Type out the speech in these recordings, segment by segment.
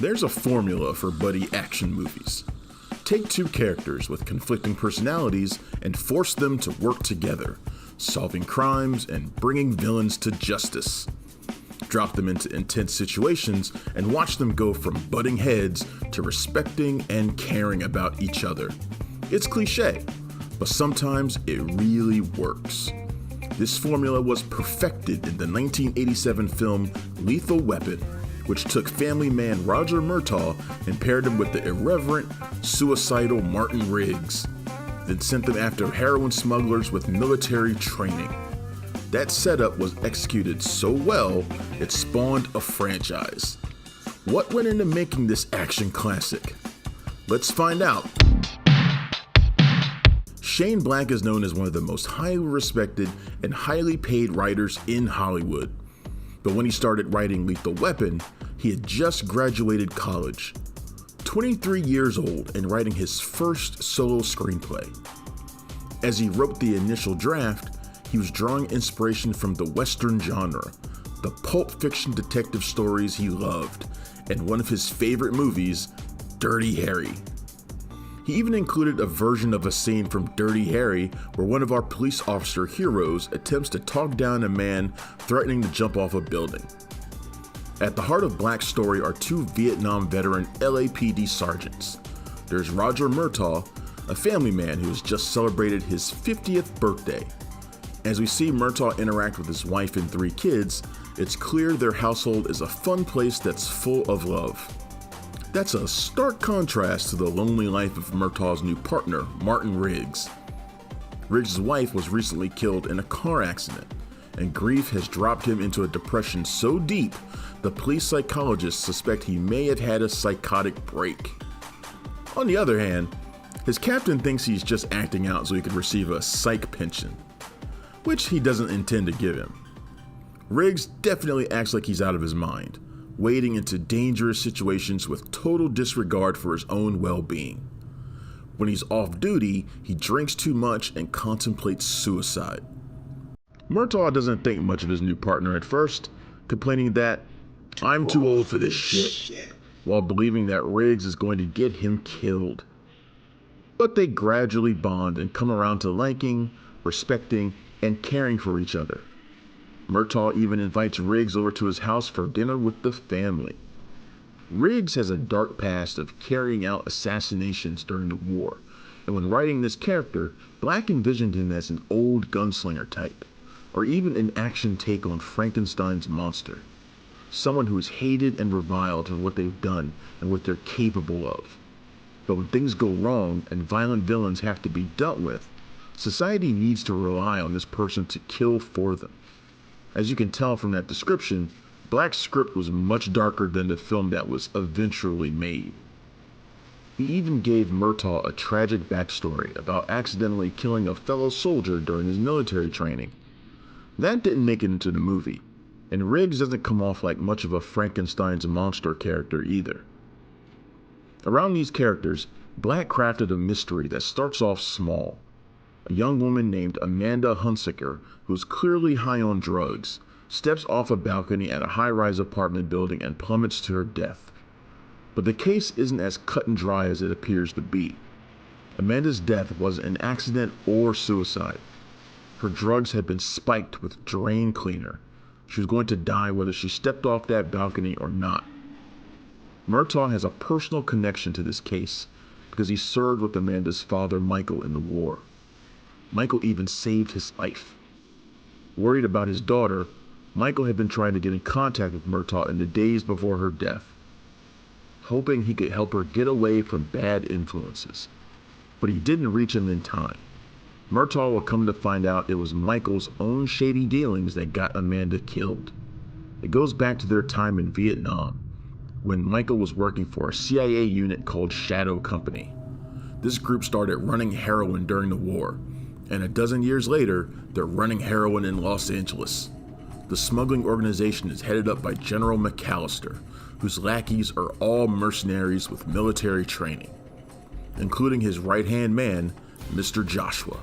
There's a formula for buddy action movies. Take two characters with conflicting personalities and force them to work together, solving crimes and bringing villains to justice. Drop them into intense situations and watch them go from butting heads to respecting and caring about each other. It's cliche, but sometimes it really works. This formula was perfected in the 1987 film Lethal Weapon, which took family man Roger Murtaugh and paired him with the irreverent, suicidal Martin Riggs, then sent them after heroin smugglers with military training. That setup was executed so well, it spawned a franchise. What went into making this action classic? Let's find out. Shane Black is known as one of the most highly respected and highly paid writers in Hollywood. But when he started writing Lethal Weapon, he had just graduated college. 23 years old and writing his first solo screenplay. As he wrote the initial draft, he was drawing inspiration from the Western genre, the pulp fiction detective stories he loved, and one of his favorite movies, Dirty Harry. He even included a version of a scene from Dirty Harry where one of our police officer heroes attempts to talk down a man threatening to jump off a building. At the heart of Black's story are two Vietnam veteran LAPD sergeants. There's Roger Murtaugh, a family man who has just celebrated his 50th birthday. As we see Murtaugh interact with his wife and 3 kids, it's clear their household is a fun place that's full of love. That's a stark contrast to the lonely life of Murtaugh's new partner, Martin Riggs. Riggs' wife was recently killed in a car accident, and grief has dropped him into a depression so deep, the police psychologists suspect he may have had a psychotic break. On the other hand, his captain thinks he's just acting out so he could receive a psych pension, which he doesn't intend to give him. Riggs definitely acts like he's out of his mind, wading into dangerous situations with total disregard for his own well-being. When he's off duty, he drinks too much and contemplates suicide. Murtaugh doesn't think much of his new partner at first, complaining that, "I'm too old for this shit," while believing that Riggs is going to get him killed. But they gradually bond and come around to liking, respecting, and caring for each other. Murtaugh even invites Riggs over to his house for dinner with the family. Riggs has a dark past of carrying out assassinations during the war, and when writing this character, Black envisioned him as an old gunslinger type, or even an action take on Frankenstein's monster. Someone who is hated and reviled for what they've done and what they're capable of. But when things go wrong and violent villains have to be dealt with, society needs to rely on this person to kill for them. As you can tell from that description, Black's script was much darker than the film that was eventually made. He even gave Murtaugh a tragic backstory about accidentally killing a fellow soldier during his military training. That didn't make it into the movie, and Riggs doesn't come off like much of a Frankenstein's monster character either. Around these characters, Black crafted a mystery that starts off small. A young woman named Amanda Hunsaker, who's clearly high on drugs, steps off a balcony at a high-rise apartment building and plummets to her death. But the case isn't as cut and dry as it appears to be. Amanda's death wasn't an accident or suicide. Her drugs had been spiked with drain cleaner. She was going to die whether she stepped off that balcony or not. Murtaugh has a personal connection to this case because he served with Amanda's father Michael in the war. Michael even saved his life. Worried about his daughter, Michael had been trying to get in contact with Murtaugh in the days before her death, hoping he could help her get away from bad influences. But he didn't reach him in time. Murtaugh will come to find out it was Michael's own shady dealings that got Amanda killed. It goes back to their time in Vietnam, when Michael was working for a CIA unit called Shadow Company. This group started running heroin during the war, and a dozen years later, they're running heroin in Los Angeles. The smuggling organization is headed up by General McAllister, whose lackeys are all mercenaries with military training, including his right-hand man, Mr. Joshua.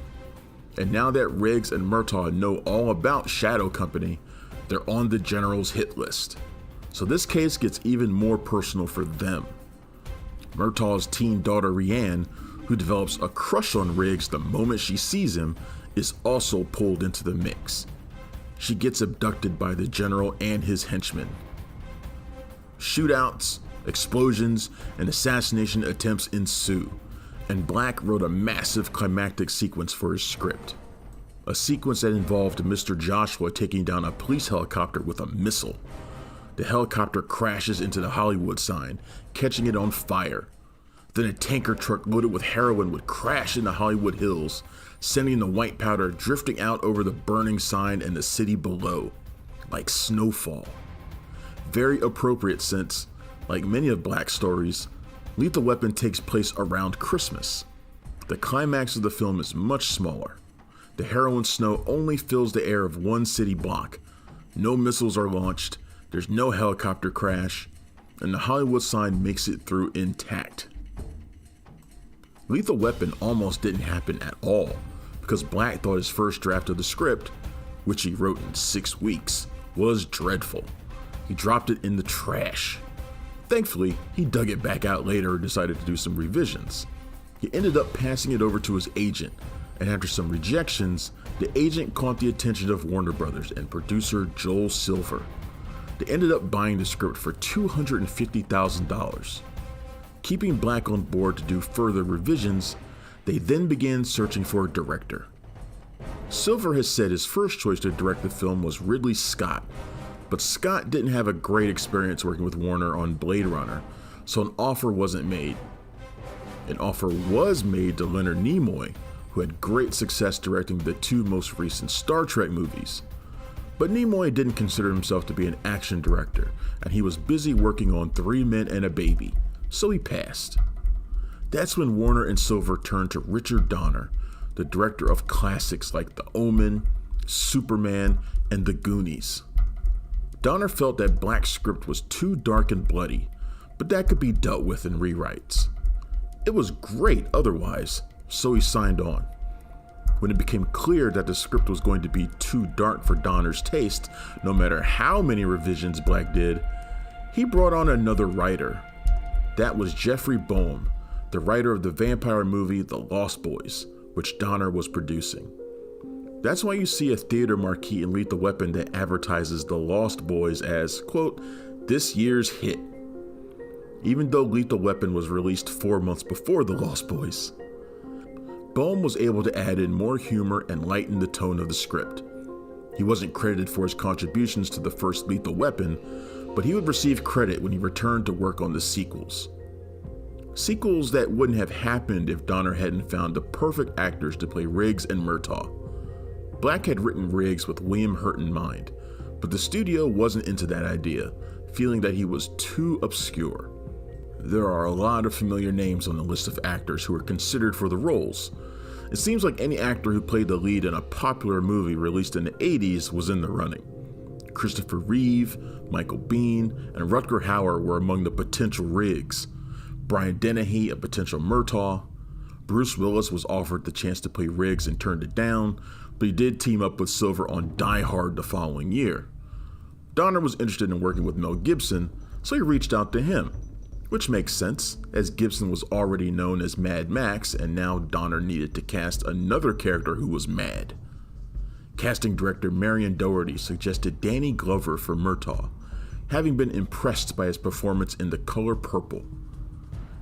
And now that Riggs and Murtaugh know all about Shadow Company, they're on the General's hit list. So this case gets even more personal for them. Murtaugh's teen daughter Rianne, who develops a crush on Riggs the moment she sees him, is also pulled into the mix. She gets abducted by the general and his henchmen. Shootouts, explosions, and assassination attempts ensue, and Black wrote a massive climactic sequence for his script. A sequence that involved Mr. Joshua taking down a police helicopter with a missile. The helicopter crashes into the Hollywood sign, catching it on fire. Then a tanker truck loaded with heroin would crash into Hollywood Hills, sending the white powder drifting out over the burning sign and the city below, like snowfall. Very appropriate since, like many of Black's stories, Lethal Weapon takes place around Christmas. The climax of the film is much smaller. The heroin snow only fills the air of one city block. No missiles are launched, there's no helicopter crash, and the Hollywood sign makes it through intact. Lethal Weapon almost didn't happen at all because Black thought his first draft of the script, which he wrote in 6 weeks, was dreadful. He dropped it in the trash. Thankfully, he dug it back out later and decided to do some revisions. He ended up passing it over to his agent, and after some rejections, the agent caught the attention of Warner Brothers and producer Joel Silver. They ended up buying the script for $250,000. Keeping Black on board to do further revisions, they then began searching for a director. Silver has said his first choice to direct the film was Ridley Scott, but Scott didn't have a great experience working with Warner on Blade Runner, so an offer wasn't made. An offer was made to Leonard Nimoy, who had great success directing the 2 most recent Star Trek movies. But Nimoy didn't consider himself to be an action director, and he was busy working on 3 Men and a Baby, so he passed. That's when Warner and Silver turned to Richard Donner, the director of classics like The Omen, Superman, and The Goonies. Donner felt that Black's script was too dark and bloody, but that could be dealt with in rewrites. It was great otherwise, so he signed on. When it became clear that the script was going to be too dark for Donner's taste, no matter how many revisions Black did, he brought on another writer. That was Jeffrey Boehm, the writer of the vampire movie The Lost Boys, which Donner was producing. That's why you see a theater marquee in Lethal Weapon that advertises The Lost Boys as, quote, this year's hit. Even though Lethal Weapon was released 4 months before The Lost Boys. Boehm was able to add in more humor and lighten the tone of the script. He wasn't credited for his contributions to the first Lethal Weapon, but he would receive credit when he returned to work on the sequels. Sequels that wouldn't have happened if Donner hadn't found the perfect actors to play Riggs and Murtaugh. Black had written Riggs with William Hurt in mind, but the studio wasn't into that idea, feeling that he was too obscure. There are a lot of familiar names on the list of actors who were considered for the roles. It seems like any actor who played the lead in a popular movie released in the 80s was in the running. Christopher Reeve, Michael Biehn, and Rutger Hauer were among the potential Riggs. Brian Dennehy, a potential Murtaugh. Bruce Willis was offered the chance to play Riggs and turned it down, but he did team up with Silver on Die Hard the following year. Donner was interested in working with Mel Gibson, so he reached out to him. Which makes sense, as Gibson was already known as Mad Max, and now Donner needed to cast another character who was mad. Casting director Marion Doherty suggested Danny Glover for Murtaugh, having been impressed by his performance in The Color Purple.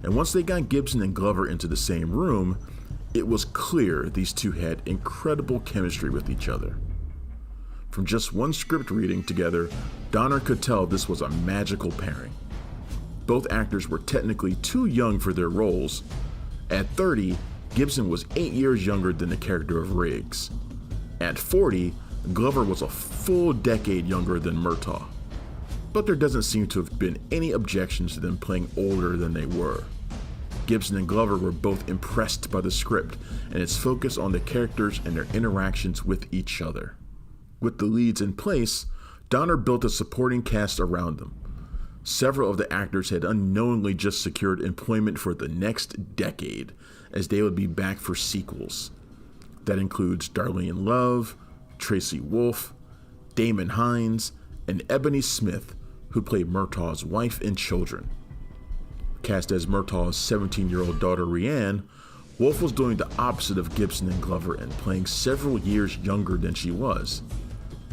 And once they got Gibson and Glover into the same room, it was clear these two had incredible chemistry with each other. From just one script reading together, Donner could tell this was a magical pairing. Both actors were technically too young for their roles. At 30, Gibson was 8 years younger than the character of Riggs. At 40, Glover was a full decade younger than Murtaugh. But there doesn't seem to have been any objections to them playing older than they were. Gibson and Glover were both impressed by the script and its focus on the characters and their interactions with each other. With the leads in place, Donner built a supporting cast around them. Several of the actors had unknowingly just secured employment for the next decade, as they would be back for sequels. That includes Darlene Love, Tracy Wolfe, Damon Hines, and Ebony Smith, who played Murtaugh's wife and children. Cast as Murtaugh's 17-year-old daughter Rhiann, Wolf was doing the opposite of Gibson and Glover and playing several years younger than she was.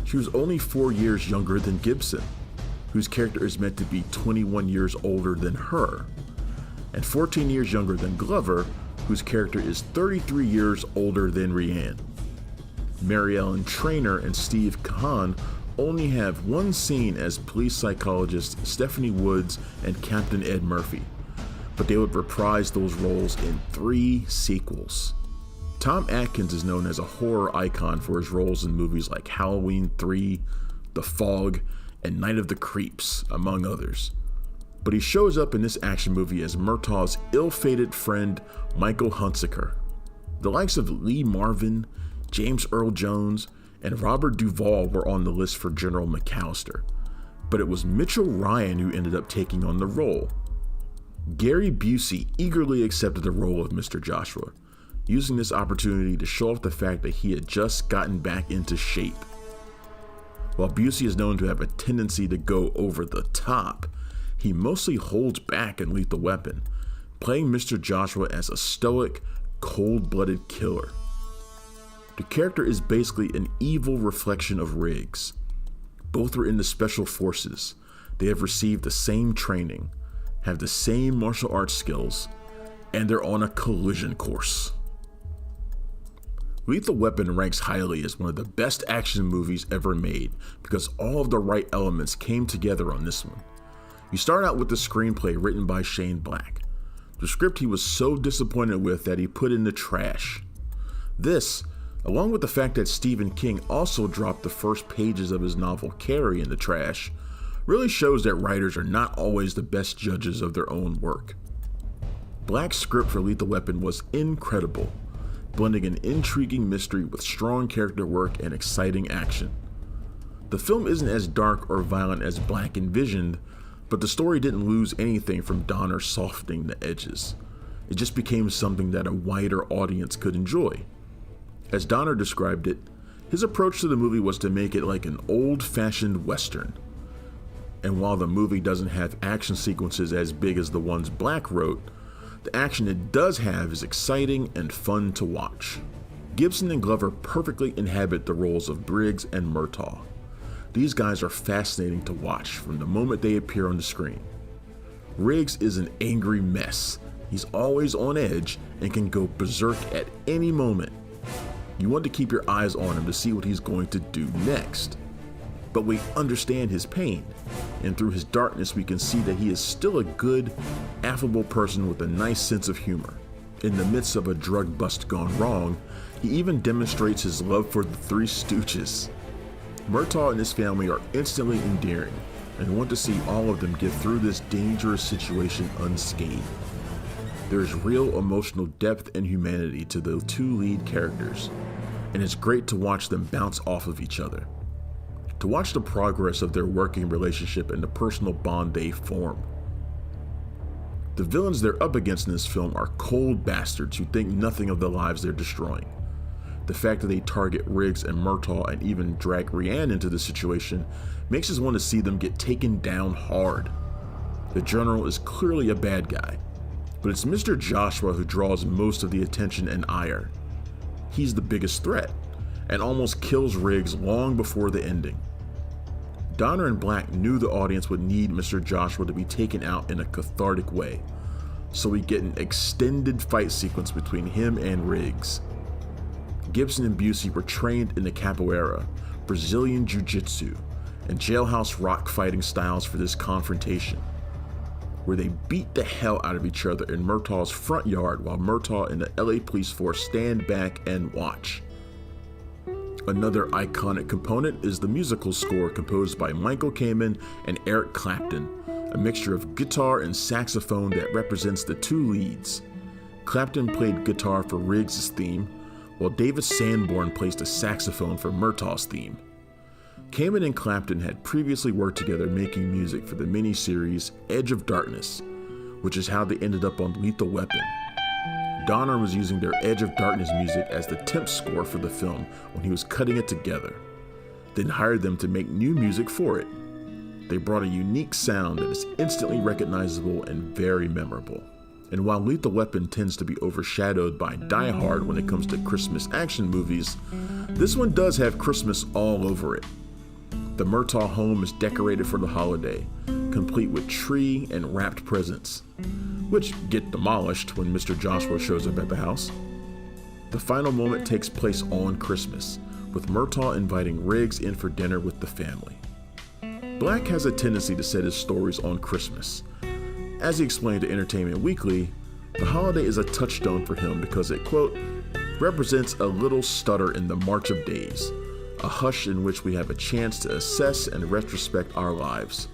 She was only 4 years younger than Gibson, whose character is meant to be 21 years older than her, and 14 years younger than Glover, whose character is 33 years older than Rhiann. Mary Ellen Trainor and Steve Cahn only have one scene as police psychologists Stephanie Woods and Captain Ed Murphy, but they would reprise those roles in 3 sequels. Tom Atkins is known as a horror icon for his roles in movies like Halloween 3, The Fog, and Night of the Creeps, among others. But he shows up in this action movie as Murtaugh's ill-fated friend Michael Hunsaker. The likes of Lee Marvin, James Earl Jones, and Robert Duvall were on the list for General McAllister, but it was Mitchell Ryan who ended up taking on the role. Gary Busey eagerly accepted the role of Mr. Joshua, using this opportunity to show off the fact that he had just gotten back into shape. While Busey is known to have a tendency to go over the top, he mostly holds back in Lethal Weapon, playing Mr. Joshua as a stoic, cold-blooded killer. The character is basically an evil reflection of Riggs. Both are in the Special Forces. They have received the same training, have the same martial arts skills, and they're on a collision course. Lethal Weapon ranks highly as one of the best action movies ever made because all of the right elements came together on this one. You start out with the screenplay written by Shane Black, the script he was so disappointed with that he put in the trash. This, along with the fact that Stephen King also dropped the first pages of his novel Carrie in the trash, really shows that writers are not always the best judges of their own work. Black's script for Lethal Weapon was incredible, blending an intriguing mystery with strong character work and exciting action. The film isn't as dark or violent as Black envisioned, but the story didn't lose anything from Donner softening the edges. It just became something that a wider audience could enjoy. As Donner described it, his approach to the movie was to make it like an old-fashioned Western. And while the movie doesn't have action sequences as big as the ones Black wrote, the action it does have is exciting and fun to watch. Gibson and Glover perfectly inhabit the roles of Briggs and Murtaugh. These guys are fascinating to watch from the moment they appear on the screen. Riggs is an angry mess. He's always on edge and can go berserk at any moment. You want to keep your eyes on him to see what he's going to do next. But we understand his pain, and through his darkness we can see that he is still a good, affable person with a nice sense of humor. In the midst of a drug bust gone wrong, he even demonstrates his love for the Three Stooges. Murtaugh and his family are instantly endearing, and want to see all of them get through this dangerous situation unscathed. There is real emotional depth and humanity to the 2 lead characters, and it's great to watch them bounce off of each other. To watch the progress of their working relationship and the personal bond they form. The villains they're up against in this film are cold bastards who think nothing of the lives they're destroying. The fact that they target Riggs and Murtaugh and even drag Rhiann into the situation makes us want to see them get taken down hard. The General is clearly a bad guy, but it's Mr. Joshua who draws most of the attention and ire. He's the biggest threat, and almost kills Riggs long before the ending. Donner and Black knew the audience would need Mr. Joshua to be taken out in a cathartic way, so we get an extended fight sequence between him and Riggs. Gibson and Busey were trained in the capoeira, Brazilian jiu-jitsu, and jailhouse rock fighting styles for this confrontation, where they beat the hell out of each other in Murtaugh's front yard while Murtaugh and the LA police force stand back and watch. Another iconic component is the musical score composed by Michael Kamen and Eric Clapton, a mixture of guitar and saxophone that represents the 2 leads. Clapton played guitar for Riggs' theme, while David Sanborn plays the saxophone for Murtaugh's theme. Kamen and Clapton had previously worked together making music for the miniseries Edge of Darkness, which is how they ended up on Lethal Weapon. Donner was using their Edge of Darkness music as the temp score for the film when he was cutting it together, then hired them to make new music for it. They brought a unique sound that is instantly recognizable and very memorable. And while Lethal Weapon tends to be overshadowed by Die Hard when it comes to Christmas action movies, this one does have Christmas all over it. The Murtaugh home is decorated for the holiday, complete with tree and wrapped presents, which get demolished when Mr. Joshua shows up at the house. The final moment takes place on Christmas, with Murtaugh inviting Riggs in for dinner with the family. Black has a tendency to set his stories on Christmas. As he explained to Entertainment Weekly, the holiday is a touchstone for him because it, quote, represents a little stutter in the march of days, a hush in which we have a chance to assess and retrospect our lives.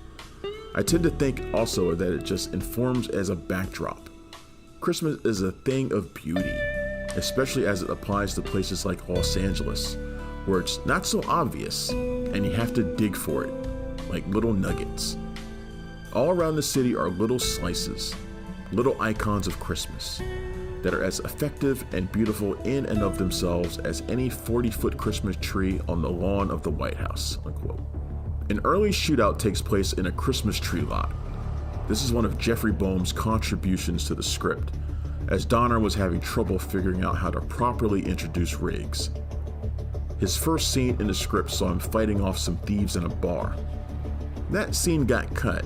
I tend to think also that it just informs as a backdrop. Christmas is a thing of beauty, especially as it applies to places like Los Angeles, where it's not so obvious and you have to dig for it, like little nuggets. All around the city are little slices, little icons of Christmas that are as effective and beautiful in and of themselves as any 40-foot Christmas tree on the lawn of the White House, unquote. An early shootout takes place in a Christmas tree lot. This is one of Jeffrey Boehm's contributions to the script, as Donner was having trouble figuring out how to properly introduce Riggs. His first scene in the script saw him fighting off some thieves in a bar. That scene got cut,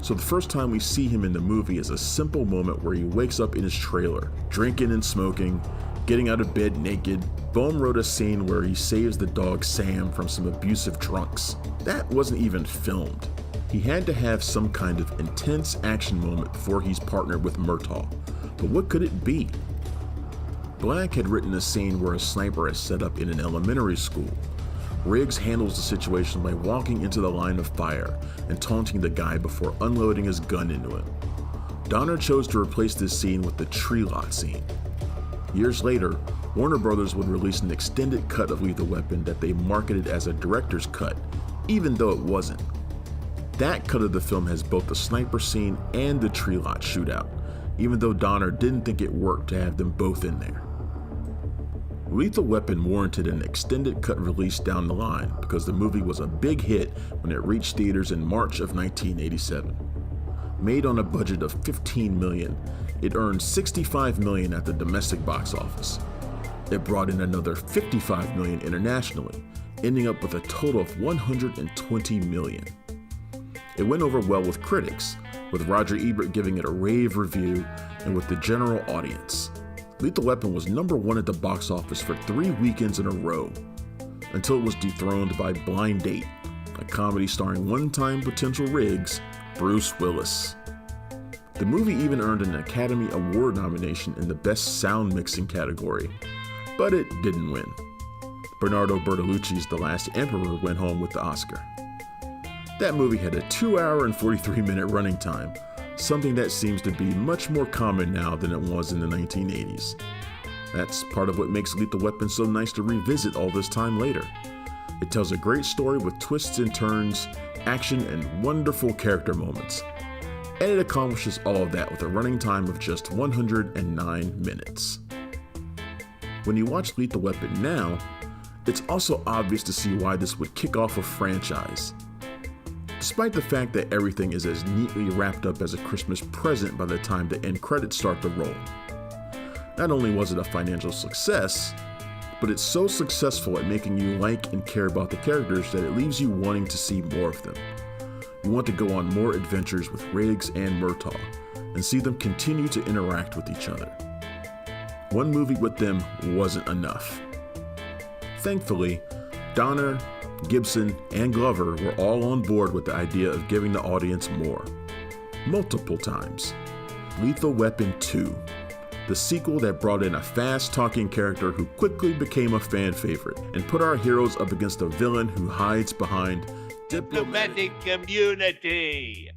so the first time we see him in the movie is a simple moment where he wakes up in his trailer, drinking and smoking, getting out of bed naked. Boehm wrote a scene where he saves the dog Sam from some abusive drunks. That wasn't even filmed. He had to have some kind of intense action moment before he's partnered with Murtaugh. But what could it be? Black had written a scene where a sniper is set up in an elementary school. Riggs handles the situation by walking into the line of fire and taunting the guy before unloading his gun into him. Donner chose to replace this scene with the tree lot scene. Years later, Warner Brothers would release an extended cut of Lethal Weapon that they marketed as a director's cut, even though it wasn't. That cut of the film has both the sniper scene and the tree lot shootout, even though Donner didn't think it worked to have them both in there. Lethal Weapon warranted an extended cut release down the line because the movie was a big hit when it reached theaters in March of 1987. Made on a budget of $15 million, it earned $65 million at the domestic box office. It brought in another $55 million internationally, ending up with a total of $120 million. It went over well with critics, with Roger Ebert giving it a rave review and with the general audience. Lethal Weapon was #1 at the box office for 3 weekends in a row, until it was dethroned by Blind Date, a comedy starring one-time potential Riggs, Bruce Willis. The movie even earned an Academy Award nomination in the Best Sound Mixing category, but it didn't win. Bernardo Bertolucci's The Last Emperor went home with the Oscar. That movie had a 2-hour and 43-minute running time, something that seems to be much more common now than it was in the 1980s. That's part of what makes Lethal Weapon so nice to revisit all this time later. It tells a great story with twists and turns, action, and wonderful character moments. And it accomplishes all of that with a running time of just 109 minutes. When you watch Lethal Weapon now, it's also obvious to see why this would kick off a franchise. Despite the fact that everything is as neatly wrapped up as a Christmas present by the time the end credits start to roll. Not only was it a financial success, but it's so successful at making you like and care about the characters that it leaves you wanting to see more of them. You want to go on more adventures with Riggs and Murtaugh and see them continue to interact with each other. One movie with them wasn't enough. Thankfully, Donner, Gibson, and Glover were all on board with the idea of giving the audience more. Multiple times. Lethal Weapon 2, the sequel that brought in a fast-talking character who quickly became a fan favorite and put our heroes up against a villain who hides behind diplomatic community.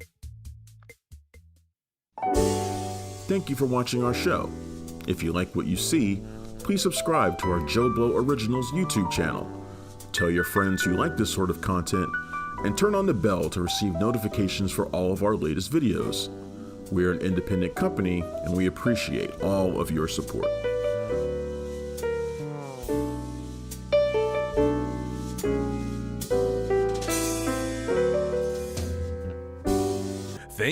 Thank you for watching our show. If you like what you see, please subscribe to our Joe Blow Originals YouTube channel. Tell your friends you like this sort of content, and turn on the bell to receive notifications for all of our latest videos. We're an independent company, and we appreciate all of your support.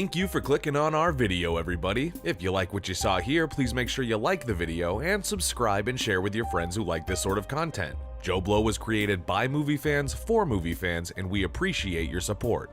Thank you for clicking on our video, everybody. If you like what you saw here, please make sure you like the video and subscribe and share with your friends who like this sort of content. Joe Blow was created by movie fans for movie fans, and we appreciate your support.